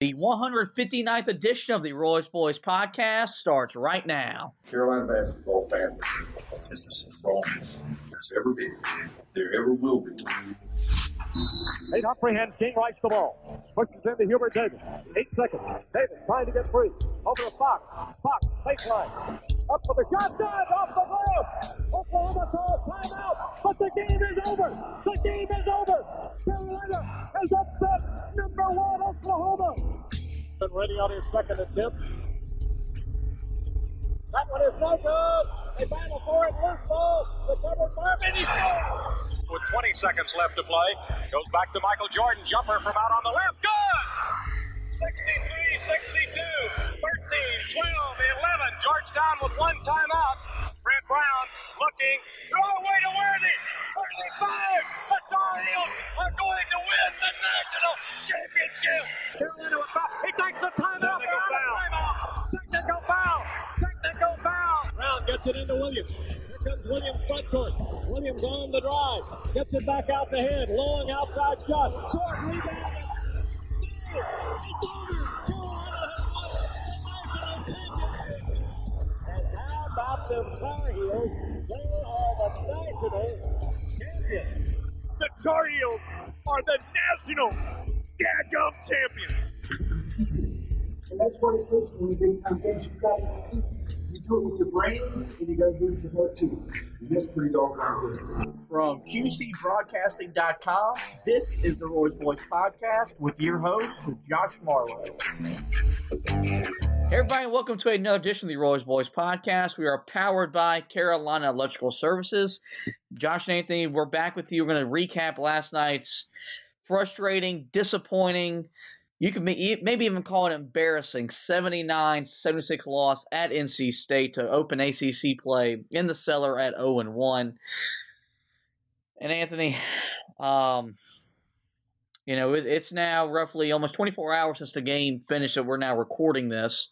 The 159th edition of the Royce Boys podcast starts right now. Carolina basketball family is the strongest there's ever been. There ever will be. Nate Humphrey hands King Rice the ball. Pushes into Hubert Davis. 8 seconds. Davis trying to get free. Over to Fox. Fox, baseline. Up for the shot. Down off the glass. Oklahoma calls timeout. But the game is over. The game is over. Carolina has upset number 1 Oklahoma. Been ready on his second attempt. That one is no good. They battle for it. Loose ball. Recovered by Vinny. With 20 seconds left to play. Goes back to Michael Jordan. Jumper from out on the left. Good! 63, 62, 13, 12, 11. Georgetown with one timeout. Brent Brown looking. Throw away to Worthy. 35. The Tar Heels are going to win the national championship. Carolina with foul. He takes the timeout. Technical foul. Technical foul. Brown gets it into Williams. Here comes Williams front court. Williams on the drive. Gets it back out the head. Long outside shot. Short rebound. It's over. And how about the Tar Heels? They are the national champions. The Tar Heels are the national dadgum champions. And that's what it takes when you big time games. You got to compete. You do it with your brain, and you got to do it with your heart too. And that's pretty doggone good. From QCBroadcasting.com, this is the Royce Boys podcast with your host, Josh Marlowe. Hey everybody, welcome to another edition of the Royce Boys podcast. We are powered by Carolina Electrical Services. Josh and Anthony, we're back with you. We're going to recap last night's frustrating, disappointing, you could maybe even call it embarrassing 79-76 loss at NC State to open ACC play in the cellar at 0-1. And Anthony, it's now roughly almost 24 hours since the game finished that we're now recording this.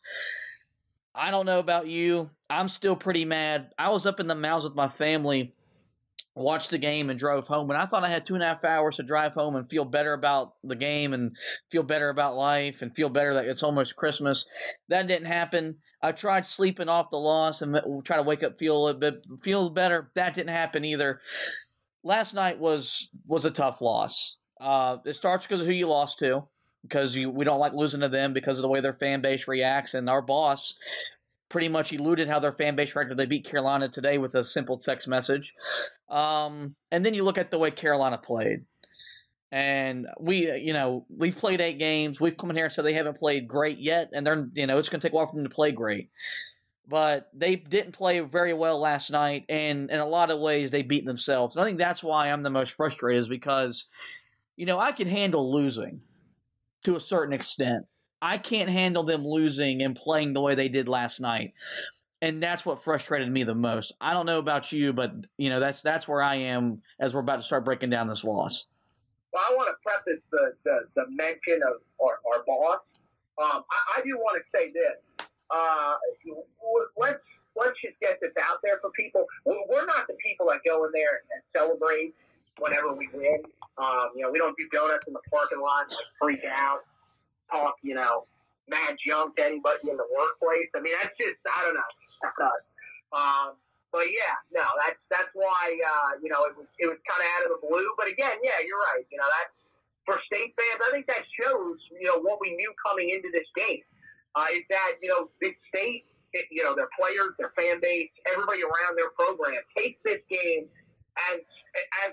I don't know about you. I'm still pretty mad. I was up in the mountains with my family, watched the game and drove home, and I thought I had 2.5 hours to drive home and feel better about the game and feel better about life and feel better that it's almost Christmas. That didn't happen. I tried sleeping off the loss and try to wake up, feel better. That didn't happen either. Last night was a tough loss. It starts because of who you lost to, because we don't like losing to them because of the way their fan base reacts, and our boss pretty much eluded how their fan base reacted. They beat Carolina today with a simple text message. And then you look at the way Carolina played. And we've played 8 games. We've come in here and said they haven't played great yet, and they're it's going to take a while for them to play great. But they didn't play very well last night, and in a lot of ways they beat themselves. And I think that's why I'm the most frustrated, is because I can handle losing to a certain extent. I can't handle them losing and playing the way they did last night. And that's what frustrated me the most. I don't know about you, but that's where I am as we're about to start breaking down this loss. Well, I want to preface the mention of our boss. I do want to say this. Let's just get this out there for people. We're not the people that go in there and celebrate whenever we win. We don't do donuts in the parking lot, freak out, talk, mad junk to anybody in the workplace. I mean, that's just, I don't know. But yeah, no, that's why, it was kind of out of the blue. But again, yeah, you're right. That's for State fans. I think that shows, what we knew coming into this game, is that, Big State, their players, their fan base, everybody around their program takes this game as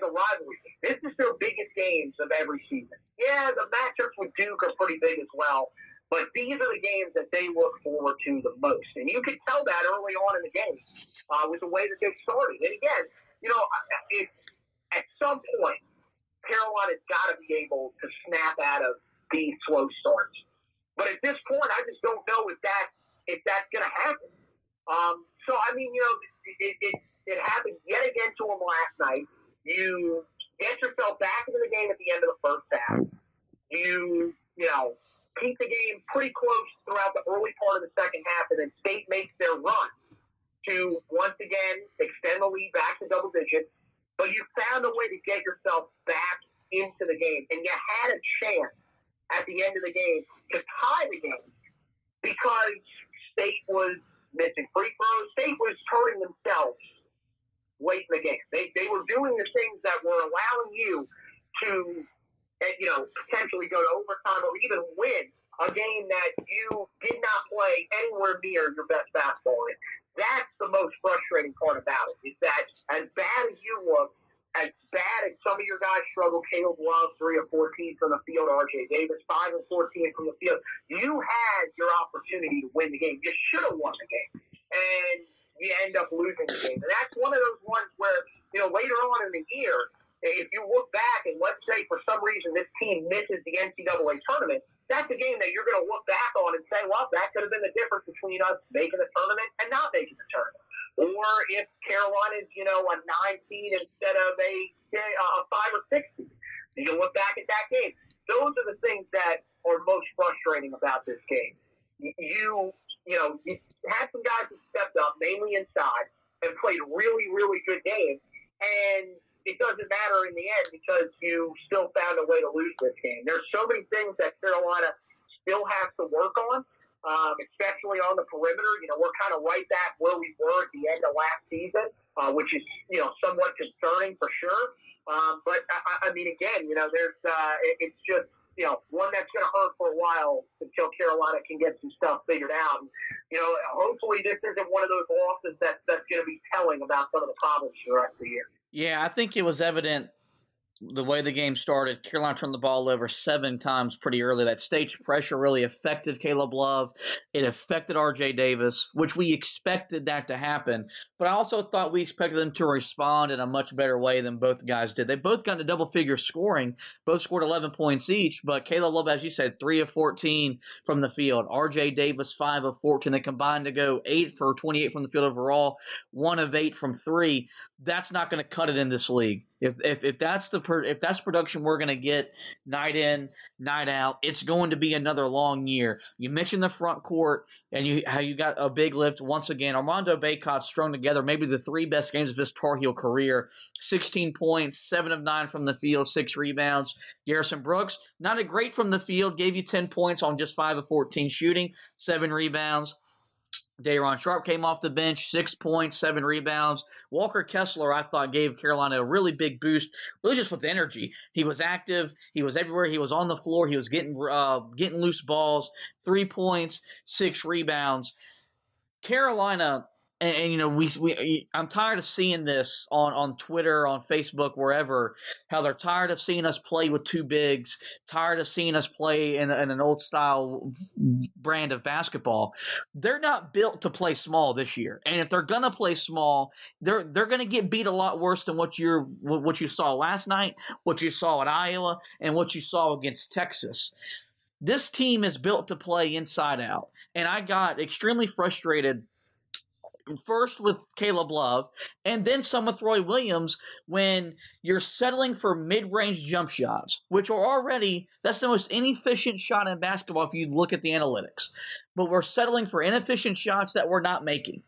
a rivalry. This is their biggest games of every season. Yeah, the matchups with Duke are pretty big as well, but these are the games that they look forward to the most. And you could tell that early on in the game with the way that they started. And again, at some point, Carolina's got to be able to snap out of these slow starts. But at this point, I just don't know if that's going to happen. It happened yet again to them last night. You get yourself back into the game at the end of the first half. You keep the game pretty close throughout the early part of the second half, and then State makes their run to once again extend the lead back to double digits. But you found a way to get yourself back into the game, and you had a chance at the end of the game to tie the game because State was missing free throws. State was hurting themselves late in the game. They were doing the things that were allowing you to, potentially go to overtime or even win a game that you did not play anywhere near your best basketball in. That's the most frustrating part about it, is that as bad as you look, as bad as some of your guys struggle, Caleb Love, 3 of 14 from the field, RJ Davis, 5 of 14 from the field, you had your opportunity to win the game. You should have won the game. And you end up losing the game. And that's one of those ones where, later on in the year, if you look back and let's say for some reason this team misses the NCAA tournament, that's a game that you're going to look back on and say, well, that could have been the difference between us making the tournament and not making the tournament. Or if Carolina's, a 9 seed instead of a 5 or 6 seed, you can look back at that game. Those are the things that are most frustrating about this game. You had some guys who stepped up, mainly inside, and played really, really good games. And it doesn't matter in the end because you still found a way to lose this game. There's so many things that Carolina still has to work on, especially on the perimeter. We're kind of right back where we were at the end of last season, which is, somewhat concerning for sure. But I mean, again, there's it's just, one that's going to hurt for a while until Carolina can get some stuff figured out. And, hopefully this isn't one of those losses that's going to be telling about some of the problems for the rest of the year. Yeah, I think it was evident the way the game started. Carolina turned the ball over 7 times pretty early. That stage pressure really affected Caleb Love. It affected RJ Davis, which we expected that to happen. But I also thought we expected them to respond in a much better way than both guys did. They both got to double-figure scoring. Both scored 11 points each. But Caleb Love, as you said, 3 of 14 from the field. RJ Davis, 5 of 14. They combined to go 8 for 28 from the field overall, 1 of 8 from 3. That's not going to cut it in this league. If that's production we're going to get night in, night out, it's going to be another long year. You mentioned the front court and how you got a big lift once again. Armando Bacot strung together maybe the 3 best games of his Tar Heel career. 16 points, 7 of 9 from the field, 6 rebounds. Garrison Brooks, not a great from the field, gave you 10 points on just 5 of 14 shooting, 7 rebounds. Day'Ron Sharpe came off the bench, 6 points, 7 rebounds. Walker Kessler, I thought, gave Carolina a really big boost, really just with energy. He was active. He was everywhere. He was on the floor. He was getting loose balls, 3 points, 6 rebounds. Carolina, and I'm tired of seeing this on Twitter, on Facebook, wherever, how they're tired of seeing us play with 2 bigs, tired of seeing us play in an old-style brand of basketball. They're not built to play small this year. And if they're going to play small, they're going to get beat a lot worse than what you saw last night, what you saw at Iowa, and what you saw against Texas. This team is built to play inside out. And I got extremely frustrated first with Caleb Love, and then some with Roy Williams when you're settling for mid-range jump shots, which are already, that's the most inefficient shot in basketball if you look at the analytics. But we're settling for inefficient shots that we're not making.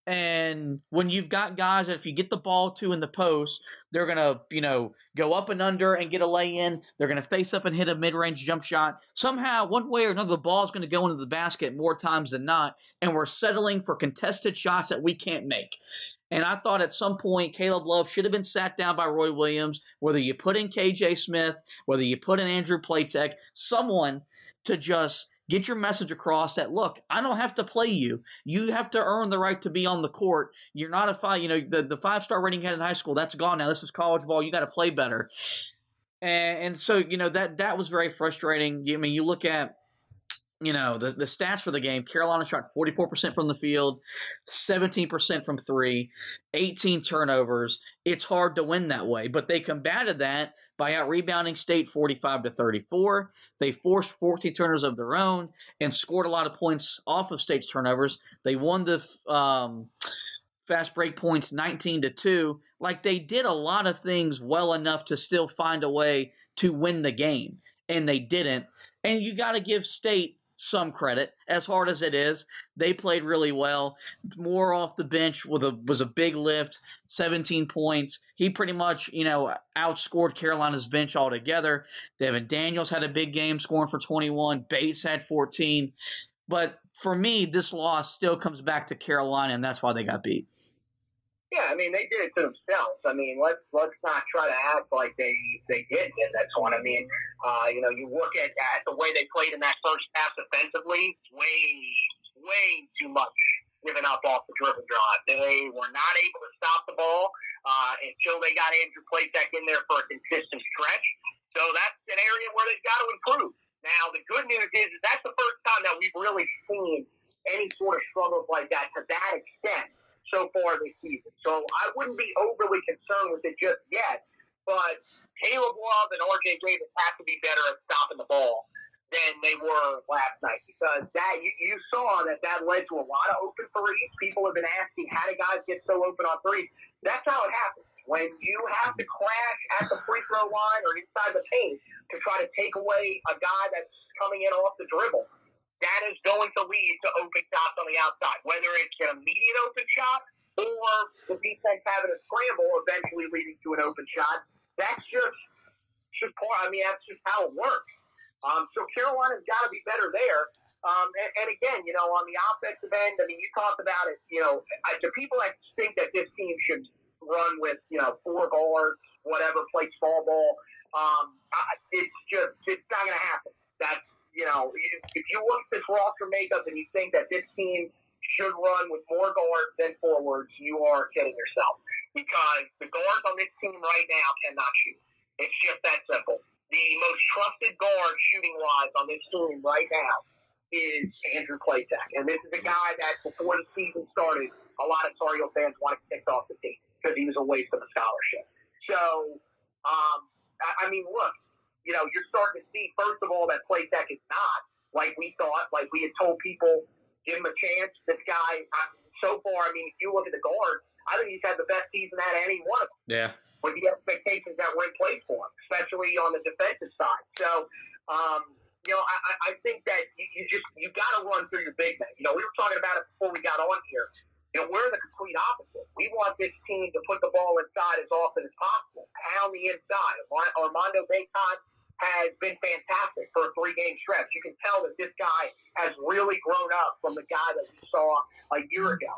And when you've got guys that if you get the ball to in the post, they're going to, go up and under and get a lay-in. They're going to face up and hit a mid-range jump shot. Somehow, one way or another, the ball is going to go into the basket more times than not, and we're settling for contested shots that we can't make. And I thought at some point Caleb Love should have been sat down by Roy Williams, whether you put in KJ Smith, whether you put in Andrew Platek, someone to just get your message across that, look, I don't have to play you. You have to earn the right to be on the court. You're not a 5, the 5-star rating you had in high school, that's gone now. This is college ball. You got to play better. And so, that was very frustrating. I mean, you look at, the stats for the game. Carolina shot 44% from the field, 17% from 3, 18 turnovers. It's hard to win that way, but they combated that by out-rebounding State 45-34. They forced 14 turnovers of their own and scored a lot of points off of State's turnovers. They won the fast break points 19-2. Like, they did a lot of things well enough to still find a way to win the game, and they didn't. And you got to give State some credit. As hard as it is, they played really well. Moore off the bench was a big lift, 17 points. He pretty much, outscored Carolina's bench altogether. Devin Daniels had a big game scoring for 21. Bates had 14. But for me, this loss still comes back to Carolina, and that's why they got beat. Yeah, I mean, they did it to themselves. I mean, let's not try to act like they didn't in this one. I mean, you look at the way they played in that first half defensively, way too much giving up off the dribble drive. They were not able to stop the ball until they got Andrew Platek in there for a consistent stretch. So that's an area where they've got to improve. Now, the good news is that's the first time that we've really seen any sort of struggles like that to that extent so far this season. So I wouldn't be overly concerned with it just yet, but Caleb Love and RJ Davis have to be better at stopping the ball than they were last night, because that you saw that led to a lot of open threes. People have been asking, how do guys get so open on threes? That's how it happens. When you have to crash at the free throw line or inside the paint to try to take away a guy that's coming in off the dribble, that is going to lead to open shots on the outside, whether it's an immediate open shot or the defense having a scramble eventually leading to an open shot. That's just part. I mean, that's just how it works. So Carolina's got to be better there. And again, on the offensive end, I mean, you talked about it. The people that think that this team should run with 4 guards, whatever, play small ball, it's not going to happen. That's if you look at this roster makeup and you think that this team should run with more guards than forwards, you are kidding yourself. Because the guards on this team right now cannot shoot. It's just that simple. The most trusted guard shooting-wise on this team right now is Andrew Platek. And this is a guy that before the season started, a lot of Tar Heel fans wanted to kick off the team because he was a waste of a scholarship. So, I mean, look, you're starting to see, first of all, that Platek is not like we thought, like we had told people, give him a chance. This guy, so far, I mean, if you look at the guards, I think he's had the best season out of any one of them. Yeah. With the expectations that were in place for him, especially on the defensive side. So, I think that you got to run through your big men. We were talking about it before we got on here. We're the complete opposite. We want this team to put the ball inside as often as possible, pound the inside. Armando Bacot has been fantastic for a 3-game stretch. You can tell that this guy has really grown up from the guy that we saw a year ago.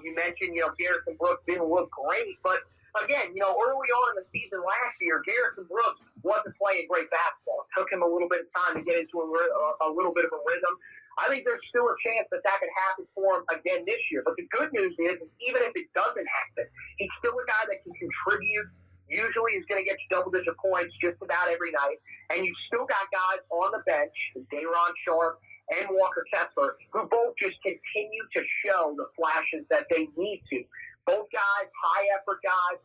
You mentioned, Garrison Brooks didn't look great, but again, early on in the season last year, Garrison Brooks wasn't playing great basketball. It took him a little bit of time to get into a little bit of a rhythm. I think there's still a chance that could happen for him again this year. But the good news is even if it doesn't happen, he's still a guy that can contribute. Usually he's going to get you double-digit points just about every night. And you've still got guys on the bench, Day'Ron Sharpe and Walker Kessler, who both just continue to show the flashes that they need to. Both guys, high-effort guys.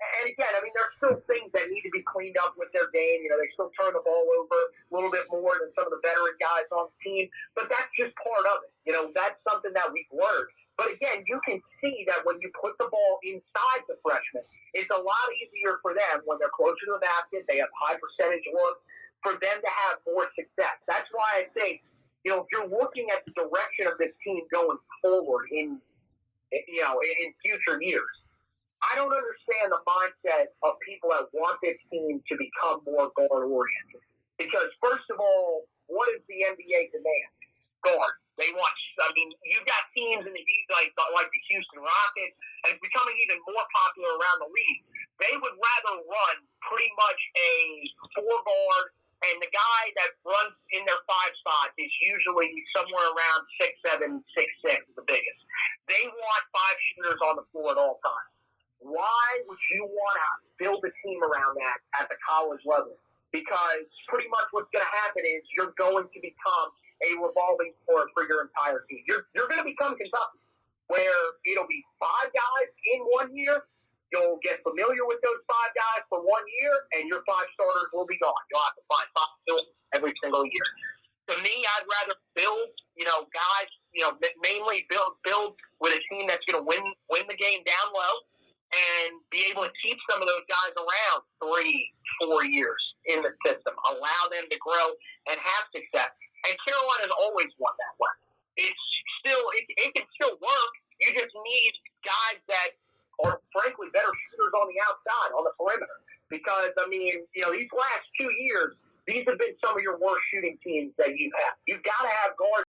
And again, I mean, there's still things that need to be cleaned up with their game. They still turn the ball over a little bit more than some of the veteran guys on the team. But that's just part of it. That's something that we've learned. But again, you can see that when you put the ball inside the freshmen, it's a lot easier for them when they're closer to the basket. They have high percentage looks for them to have more success. That's why I think, if you're looking at the direction of this team going forward in future years, I don't understand the mindset of people that want this team to become more guard-oriented. Because, first of all, what does the NBA demand? Guard. They want, you've got teams in the East like the Houston Rockets, and it's becoming even more popular around the league. They would rather run pretty much a 4-guard, and the guy that runs in their 5 spots is usually somewhere around 6'7", 6'6", the biggest. They want 5 shooters on the floor at all times. Why would you want to build a team around that at the college level? Because pretty much what's going to happen is you're going to become a revolving door for your entire team. You're going to become Kentucky, where it'll be 5 guys in 1 year. You'll get familiar with those 5 guys for 1 year, and your 5 starters will be gone. You'll have to find 5 every single year. To me, I'd rather build, guys, mainly build with a team that's going to win the game down low, and be able to keep some of those guys around 3-4 years in the system. Allow them to grow and have success. And Carolina's always won that way. It can still work. You just need guys that are, frankly, better shooters on the outside, on the perimeter. Because, I mean, these last 2 years, these have been some of your worst shooting teams that you've had. You've got to have guards